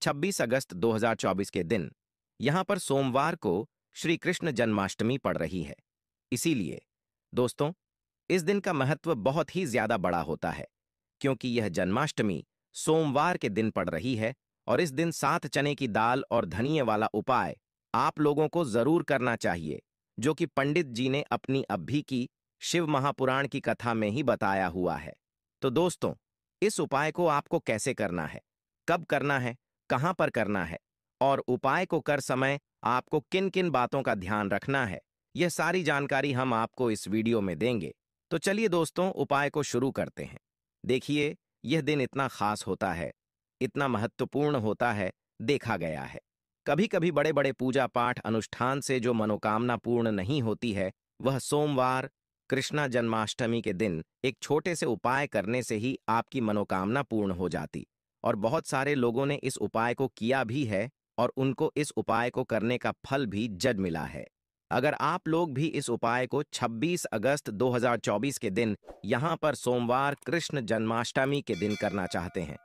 26 अगस्त 2024 के दिन यहां पर सोमवार को श्री कृष्ण जन्माष्टमी पड़ रही है। इसीलिए दोस्तों, इस दिन का महत्व बहुत ही ज्यादा बड़ा होता है, क्योंकि यह जन्माष्टमी सोमवार के दिन पड़ रही है और इस दिन 7 चने की दाल और धनिये वाला उपाय आप लोगों को जरूर करना चाहिए, जो कि पंडित जी ने अपनी अभी की शिव महापुराण की कथा में ही बताया हुआ है। तो दोस्तों, इस उपाय को आपको कैसे करना है, कब करना है, कहां पर करना है और उपाय को कर समय आपको किन किन बातों का ध्यान रखना है, यह सारी जानकारी हम आपको इस वीडियो में देंगे। तो चलिए दोस्तों, उपाय को शुरू करते हैं। देखिए, यह दिन इतना खास होता है, इतना महत्वपूर्ण होता है, देखा गया है कभी कभी बड़े बड़े पूजा पाठ अनुष्ठान से जो मनोकामना पूर्ण नहीं होती है, वह सोमवार कृष्णा जन्माष्टमी के दिन एक छोटे से उपाय करने से ही आपकी मनोकामना पूर्ण हो जाती। और बहुत सारे लोगों ने इस उपाय को किया भी है और उनको इस उपाय को करने का फल भी जज मिला है। अगर आप लोग भी इस उपाय को 26 अगस्त 2024 के दिन यहां पर सोमवार कृष्ण जन्माष्टमी के दिन करना चाहते हैं,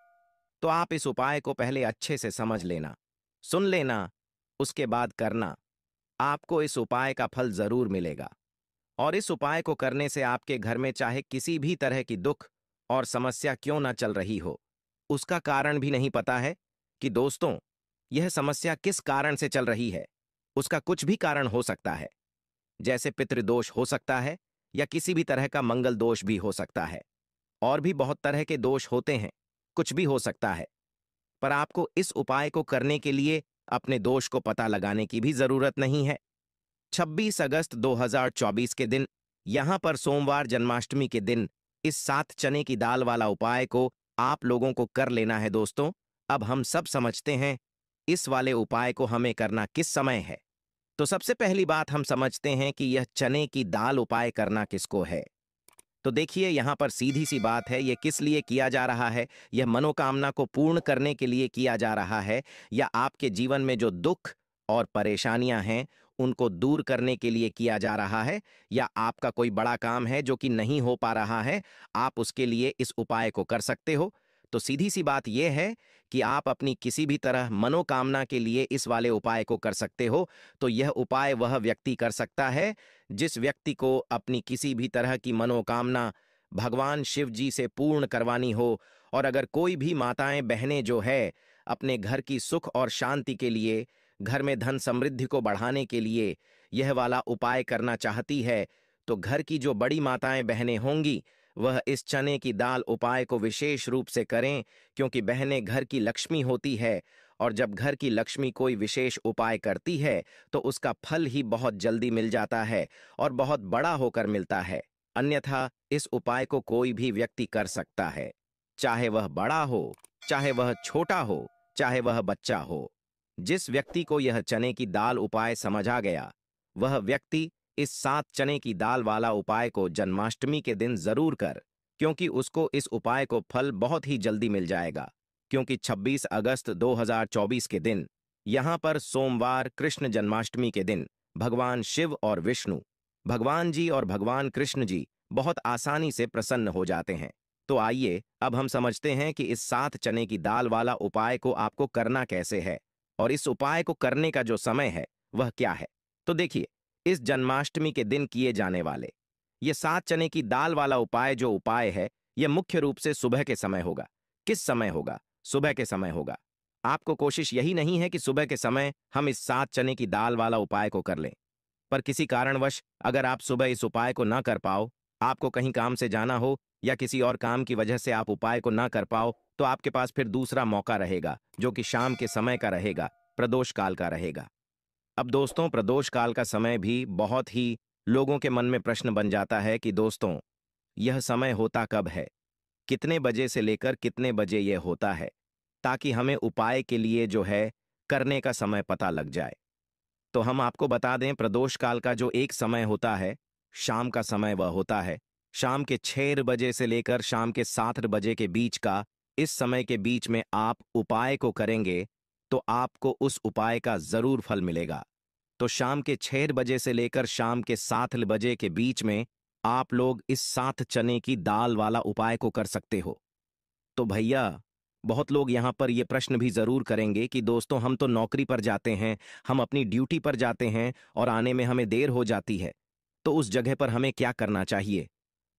तो आप इस उपाय को पहले अच्छे से समझ लेना, सुन लेना, उसके बाद करना। आपको इस उपाय का फल जरूर मिलेगा। और इस उपाय को करने से आपके घर में चाहे किसी भी तरह की दुख और समस्या क्यों ना चल रही हो, उसका कारण भी नहीं पता है कि दोस्तों, यह समस्या किस कारण से चल रही है। उसका कुछ भी कारण हो सकता है, जैसे पितृदोष हो सकता है या किसी भी तरह का मंगल दोष भी हो सकता है। और भी बहुत तरह के दोष होते हैं, कुछ भी हो सकता है। पर आपको इस उपाय को करने के लिए अपने दोष को पता लगाने की भी जरूरत नहीं है। 26 अगस्त 2024 के दिन यहां पर सोमवार जन्माष्टमी के दिन इस 7 चने की दाल वाला उपाय को आप लोगों को कर लेना है। दोस्तों, अब हम सब समझते हैं इस वाले उपाय को हमें करना किस समय है। तो सबसे पहली बात हम समझते हैं कि यह चने की दाल उपाय करना किसको है। तो देखिए, यहां पर सीधी सी बात है, यह किस लिए किया जा रहा है। यह मनोकामना को पूर्ण करने के लिए किया जा रहा है, या आपके जीवन में जो दुख और परेशानियां हैं उनको दूर करने के लिए किया जा रहा है, या आपका कोई बड़ा काम है जो कि नहीं हो पा रहा है, आप उसके लिए इस उपाय को कर सकते हो। तो सीधी सी बात यह है कि आप अपनी किसी भी तरह मनोकामना के लिए इस वाले उपाय को कर सकते हो। तो यह उपाय वह व्यक्ति कर सकता है जिस व्यक्ति को अपनी किसी भी तरह की मनोकामना भगवान शिव जी से पूर्ण करवानी हो। और अगर कोई भी माताएं बहनें जो है अपने घर की सुख और शांति के लिए, घर में धन समृद्धि को बढ़ाने के लिए यह वाला उपाय करना चाहती है, तो घर की जो बड़ी माताएं बहनें होंगी वह इस चने की दाल उपाय को विशेष रूप से करें, क्योंकि बहनें घर की लक्ष्मी होती है। और जब घर की लक्ष्मी कोई विशेष उपाय करती है तो उसका फल ही बहुत जल्दी मिल जाता है और बहुत बड़ा होकर मिलता है। अन्यथा इस उपाय को कोई भी व्यक्ति कर सकता है, चाहे वह बड़ा हो, चाहे वह छोटा हो, चाहे वह बच्चा हो। जिस व्यक्ति को यह चने की दाल उपाय समझ आ गया, वह व्यक्ति इस 7 चने की दाल वाला उपाय को जन्माष्टमी के दिन जरूर कर, क्योंकि उसको इस उपाय को फल बहुत ही जल्दी मिल जाएगा। क्योंकि 26 अगस्त 2024 के दिन यहां पर सोमवार कृष्ण जन्माष्टमी के दिन भगवान शिव और विष्णु, भगवान जी और भगवान कृष्ण जी बहुत आसानी से प्रसन्न हो जाते हैं। तो आइए अब हम समझते हैं कि इस 7 चने की दाल वाला उपाय को आपको करना कैसे है और इस उपाय को करने का जो समय है वह क्या है। तो देखिए, इस जन्माष्टमी के दिन किए जाने वाले ये 7 चने की दाल वाला उपाय जो उपाय है, यह मुख्य रूप से सुबह के समय होगा। किस समय होगा? सुबह के समय होगा। आपको कोशिश यही नहीं है कि सुबह के समय हम इस 7 चने की दाल वाला उपाय को कर लें, पर किसी कारणवश अगर आप सुबह इस उपाय को ना कर पाओ, आपको कहीं काम से जाना हो या किसी और काम की वजह से आप उपाय को ना कर पाओ, तो आपके पास फिर दूसरा मौका रहेगा, जो कि शाम के समय का रहेगा, प्रदोष काल का रहेगा। अब दोस्तों, प्रदोष काल का समय भी बहुत ही लोगों के मन में प्रश्न बन जाता है कि दोस्तों, यह समय होता कब है, कितने बजे से लेकर कितने बजे यह होता है, ताकि हमें उपाय के लिए जो है करने का समय पता लग जाए। तो हम आपको बता दें, प्रदोष काल का जो एक समय होता है, शाम का समय वह होता है शाम के 6 बजे से लेकर शाम के 7 बजे के बीच का। इस समय के बीच में आप उपाय को करेंगे तो आपको उस उपाय का जरूर फल मिलेगा। तो शाम के 6 बजे से लेकर शाम के 7 बजे के बीच में आप लोग इस 7 चने की दाल वाला उपाय को कर सकते हो। तो भैया, बहुत लोग यहाँ पर ये प्रश्न भी जरूर करेंगे कि दोस्तों हम तो नौकरी पर जाते हैं, हम अपनी ड्यूटी पर जाते हैं और आने में हमें देर हो जाती है, तो उस जगह पर हमें क्या करना चाहिए?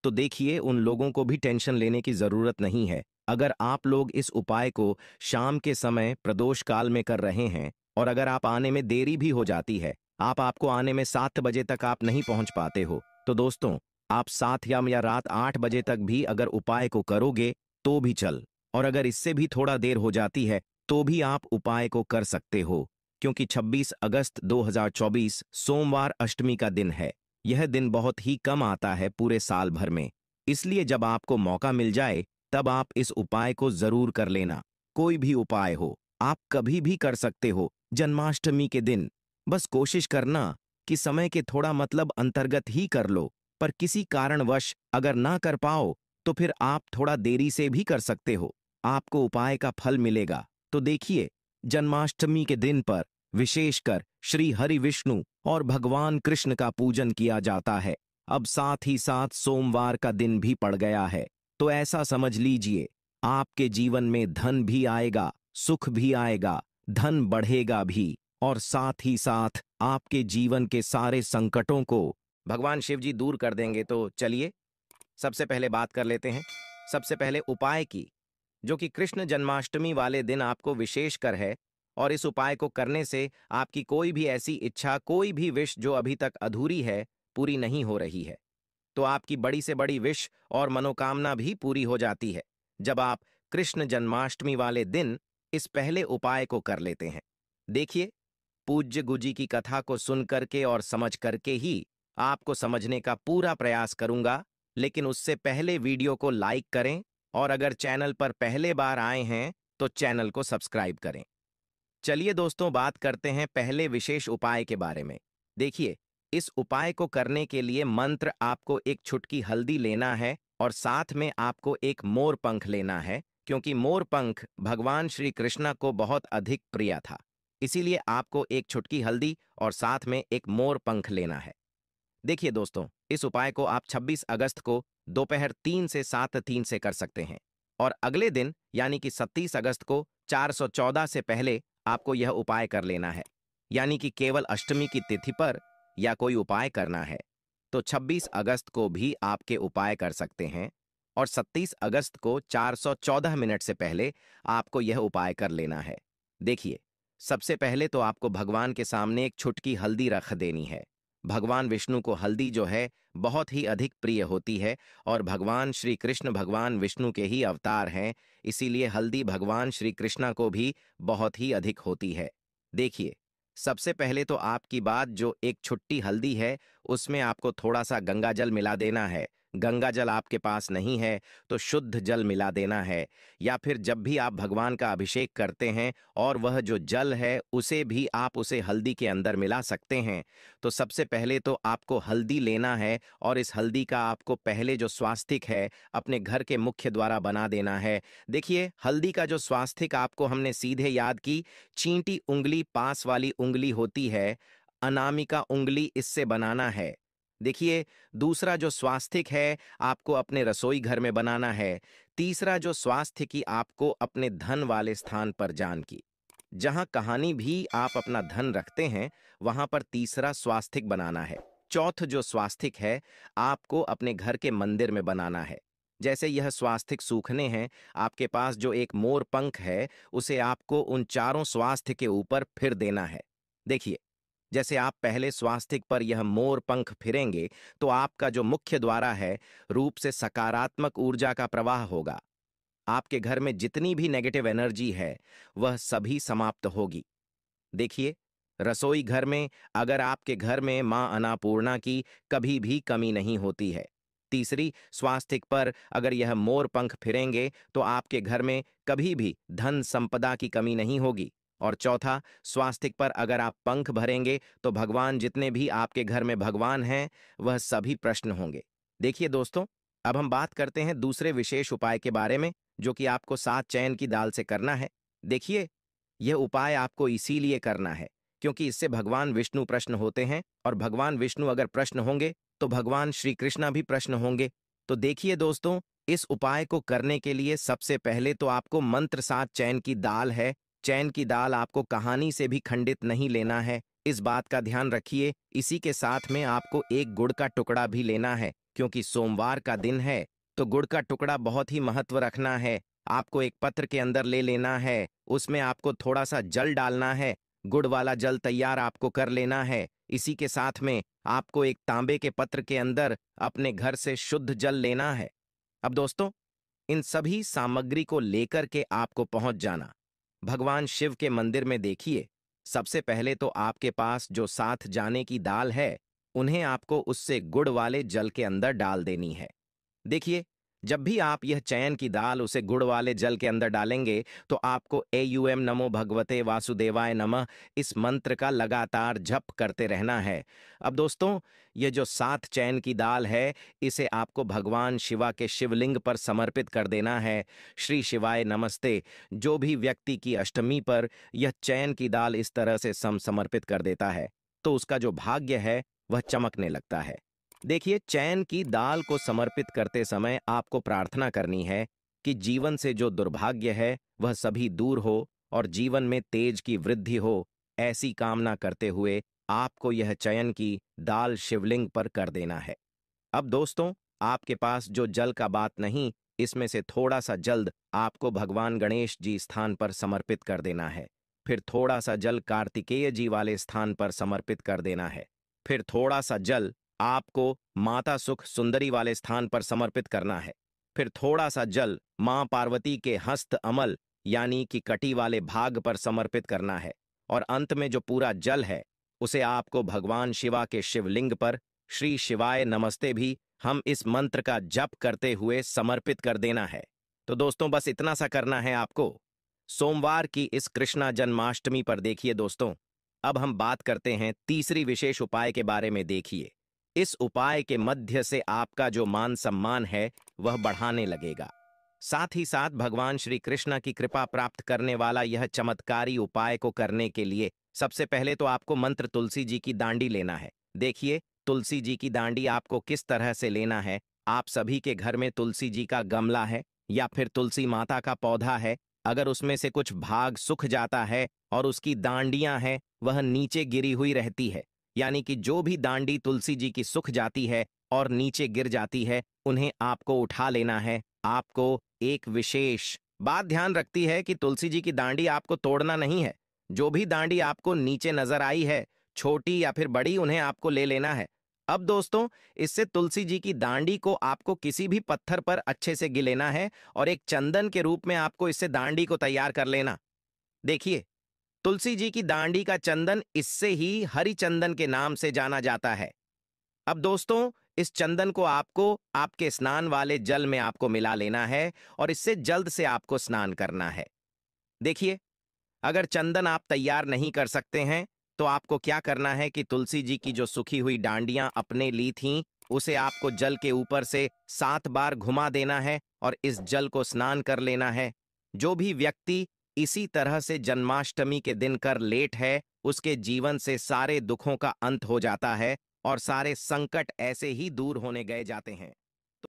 तो देखिए, उन लोगों को भी टेंशन लेने की जरूरत नहीं है। अगर आप लोग इस उपाय को शाम के समय प्रदोष काल में कर रहे हैं और अगर आप आने में देरी भी हो जाती है, आपको आने में 7 बजे तक आप नहीं पहुंच पाते हो, तो दोस्तों आप 7 या रात 8 बजे तक भी अगर उपाय को करोगे तो भी चल, और अगर इससे भी थोड़ा देर हो जाती है तो भी आप उपाय को कर सकते हो, क्योंकि 26 अगस्त 2024 सोमवार अष्टमी का दिन है। यह दिन बहुत ही कम आता है पूरे साल भर में, इसलिए जब आपको मौका मिल जाए तब आप इस उपाय को जरूर कर लेना। कोई भी उपाय हो, आप कभी भी कर सकते हो जन्माष्टमी के दिन। बस कोशिश करना कि समय के थोड़ा अंतर्गत ही कर लो, पर किसी कारणवश अगर ना कर पाओ तो फिर आप थोड़ा देरी से भी कर सकते हो, आपको उपाय का फल मिलेगा। तो देखिए, जन्माष्टमी के दिन पर विशेषकर श्री हरि विष्णु और भगवान कृष्ण का पूजन किया जाता है। अब साथ ही साथ सोमवार का दिन भी पड़ गया है, तो ऐसा समझ लीजिए आपके जीवन में धन भी आएगा, सुख भी आएगा, धन बढ़ेगा भी, और साथ ही साथ आपके जीवन के सारे संकटों को भगवान शिव जी दूर कर देंगे। तो चलिए सबसे पहले बात कर लेते हैं, सबसे पहले उपाय की, जो कि कृष्ण जन्माष्टमी वाले दिन आपको विशेष कर है, और इस उपाय को करने से आपकी कोई भी ऐसी इच्छा, कोई भी विश जो अभी तक अधूरी है, पूरी नहीं हो रही है, तो आपकी बड़ी से बड़ी विश और मनोकामना भी पूरी हो जाती है जब आप कृष्ण जन्माष्टमी वाले दिन इस पहले उपाय को कर लेते हैं। देखिए, पूज्य गुजी की कथा को सुन करके और समझ करके ही आपको समझने का पूरा प्रयास करूंगा, लेकिन उससे पहले वीडियो को लाइक करें और अगर चैनल पर पहले बार आए हैं तो चैनल को सब्सक्राइब करें। चलिए दोस्तों, बात करते हैं पहले विशेष उपाय के बारे में। देखिए, इस उपाय को करने के लिए मंत्र आपको एक चुटकी हल्दी लेना है और साथ में आपको एक मोर पंख लेना है, क्योंकि मोर पंख भगवान श्री कृष्ण को बहुत अधिक प्रिय था। इसीलिए आपको एक चुटकी हल्दी और साथ में एक मोर पंख लेना है। देखिए दोस्तों, इस उपाय को आप 26 अगस्त को दोपहर 3 से 7:03 से कर सकते हैं, और अगले दिन यानी कि 27 अगस्त को 414 से पहले आपको यह उपाय कर लेना है, यानी कि केवल अष्टमी की तिथि पर या कोई उपाय करना है तो 26 अगस्त को भी आपके उपाय कर सकते हैं, और 27 अगस्त को 414 मिनट से पहले आपको यह उपाय कर लेना है। देखिए, सबसे पहले तो आपको भगवान के सामने एक चुटकी हल्दी रख देनी है। भगवान विष्णु को हल्दी जो है बहुत ही अधिक प्रिय होती है, और भगवान श्री कृष्ण भगवान विष्णु के ही अवतार हैं, इसीलिए हल्दी भगवान श्री कृष्ण को भी बहुत ही अधिक होती है। देखिए, सबसे पहले तो आपकी बात जो एक छुट्टी हल्दी है उसमें आपको थोड़ा सा गंगा जल मिला देना है। गंगा जल आपके पास नहीं है तो शुद्ध जल मिला देना है, या फिर जब भी आप भगवान का अभिषेक करते हैं और वह जो जल है उसे भी आप उसे हल्दी के अंदर मिला सकते हैं। तो सबसे पहले तो आपको हल्दी लेना है और इस हल्दी का आपको पहले जो स्वास्तिक है अपने घर के मुख्य द्वारा बना देना है। देखिए, हल्दी का जो स्वास्तिक आपको हमने सीधे याद की, चींटी उंगली पास वाली उंगली होती है, अनामिका उंगली, इससे बनाना है। देखिए, दूसरा जो स्वास्तिक है आपको अपने रसोई घर में बनाना है। तीसरा जो स्वास्तिकी आपको अपने धन वाले स्थान पर जान की, जहां कहानी भी आप अपना धन रखते हैं वहां पर तीसरा स्वास्तिक बनाना है। चौथ जो स्वास्तिक है आपको अपने घर के मंदिर में बनाना है। जैसे यह स्वास्तिक सूखने हैं, आपके पास जो एक मोर पंख है उसे आपको उन चारों स्वास्थ्य के ऊपर फिर देना है। देखिए, जैसे आप पहले स्वास्तिक पर यह मोर पंख फिरेंगे तो आपका जो मुख्य द्वारा है रूप से सकारात्मक ऊर्जा का प्रवाह होगा। आपके घर में जितनी भी नेगेटिव एनर्जी है वह सभी समाप्त होगी। देखिए, रसोई घर में अगर आपके घर में मां अन्नपूर्णा की कभी भी कमी नहीं होती है। तीसरी, स्वास्तिक पर अगर यह मोर पंख फिरेंगे तो आपके घर में कभी भी धन संपदा की कमी नहीं होगी। और चौथा, स्वास्तिक पर अगर आप पंख भरेंगे तो भगवान जितने भी आपके घर में भगवान हैं वह सभी प्रश्न होंगे। देखिए दोस्तों, अब हम बात करते हैं दूसरे विशेष उपाय के बारे में, जो कि आपको 7 चैन की दाल से करना है। देखिए, यह उपाय आपको इसीलिए करना है क्योंकि इससे भगवान विष्णु प्रश्न होते हैं, और भगवान विष्णु अगर प्रश्न होंगे तो भगवान श्री कृष्ण भी प्रश्न होंगे। तो देखिए दोस्तों, इस उपाय को करने के लिए सबसे पहले तो आपको मंत्र साथ चैन की दाल है। चैन की दाल आपको कहानी से भी खंडित नहीं लेना है, इस बात का ध्यान रखिए। इसी के साथ में आपको एक गुड़ का टुकड़ा भी लेना है, क्योंकि सोमवार का दिन है तो गुड़ का टुकड़ा बहुत ही महत्व रखना है। आपको एक पत्र के अंदर ले लेना है, उसमें आपको थोड़ा सा जल डालना है। गुड़ वाला जल तैयार आपको कर लेना है। इसी के साथ में आपको एक तांबे के पत्र के अंदर अपने घर से शुद्ध जल लेना है। अब दोस्तों, इन सभी सामग्री को लेकर के आपको पहुंच जाना भगवान शिव के मंदिर में। देखिए, सबसे पहले तो आपके पास जो साथ जाने की दाल है, उन्हें आपको उससे गुड़ वाले जल के अंदर डाल देनी है। देखिए, जब भी आप यह चयन की दाल उसे गुड़ वाले जल के अंदर डालेंगे तो आपको एयूएम नमो भगवते वासुदेवाय नमः इस मंत्र का लगातार जप करते रहना है। अब दोस्तों, ये जो सात चैन की दाल है, इसे आपको भगवान शिवा के शिवलिंग पर समर्पित कर देना है। श्री शिवाय नमस्ते। जो भी व्यक्ति की अष्टमी पर यह चैन की दाल इस तरह से समर्पित कर देता है तो उसका जो भाग्य है वह चमकने लगता है। देखिए, चैन की दाल को समर्पित करते समय आपको प्रार्थना करनी है कि जीवन से जो दुर्भाग्य है वह सभी दूर हो और जीवन में तेज की वृद्धि हो। ऐसी कामना करते हुए आपको यह चयन की दाल शिवलिंग पर कर देना है। अब दोस्तों, आपके पास जो जल का बात नहीं, इसमें से थोड़ा सा जल्द आपको भगवान गणेश जी स्थान पर समर्पित कर देना है। फिर थोड़ा सा जल कार्तिकेय जी वाले स्थान पर समर्पित कर देना है। फिर थोड़ा सा जल आपको माता सुख सुंदरी वाले स्थान पर समर्पित करना है। फिर थोड़ा सा जल मां पार्वती के हस्त अमल यानी कि कटी वाले भाग पर समर्पित करना है। और अंत में जो पूरा जल है उसे आपको भगवान शिवा के शिवलिंग पर श्री शिवाय नमस्ते भी हम इस मंत्र का जप करते हुए समर्पित कर देना है। तो दोस्तों, बस इतना सा करना है आपको सोमवार की इस कृष्णा जन्माष्टमी पर। देखिए दोस्तों, अब हम बात करते हैं तीसरी विशेष उपाय के बारे में। देखिए, इस उपाय के मध्य से आपका जो मान सम्मान है वह बढ़ाने लगेगा। साथ ही साथ भगवान श्री कृष्ण की कृपा प्राप्त करने वाला यह चमत्कारी उपाय को करने के लिए सबसे पहले तो आपको मंत्र तुलसी जी की दांडी लेना है। देखिए, तुलसी जी की दांडी आपको किस तरह से लेना है। आप सभी के घर में तुलसी जी का गमला है या फिर तुलसी माता का पौधा है। अगर उसमें से कुछ भाग सूख जाता है और उसकी दांडियां हैं वह नीचे गिरी हुई रहती है, यानी कि जो भी दांडी तुलसी जी की सूख जाती है और नीचे गिर जाती है, उन्हें आपको उठा लेना है। आपको एक विशेष बात ध्यान रखती है कि तुलसी जी की दांडी आपको तोड़ना नहीं है। जो भी दांडी आपको नीचे नजर आई है, छोटी या फिर बड़ी, उन्हें आपको ले लेना है। अब दोस्तों, इससे तुलसी जी की दांडी को आपको किसी भी पत्थर पर अच्छे से गिलेना है और एक चंदन के रूप में आपको इससे दांडी को तैयार कर लेना। देखिए, तुलसी जी की दांडी का चंदन इससे ही हरि चंदन के नाम से जाना जाता है। अब दोस्तों, इस चंदन को आपको आपके स्नान वाले जल में आपको मिला लेना है और इससे जल्द से आपको स्नान करना है। देखिए, अगर चंदन आप तैयार नहीं कर सकते हैं तो आपको क्या करना है कि तुलसी जी की जो सूखी हुई डांडियां अपने ली थीं, उसे आपको जल के ऊपर से 7 बार घुमा देना है और इस जल को स्नान कर लेना है। जो भी व्यक्ति इसी तरह से जन्माष्टमी के दिन कर लेट है, उसके जीवन से सारे दुखों का अंत हो जाता है और सारे संकट ऐसे ही दूर होने गए जाते हैं।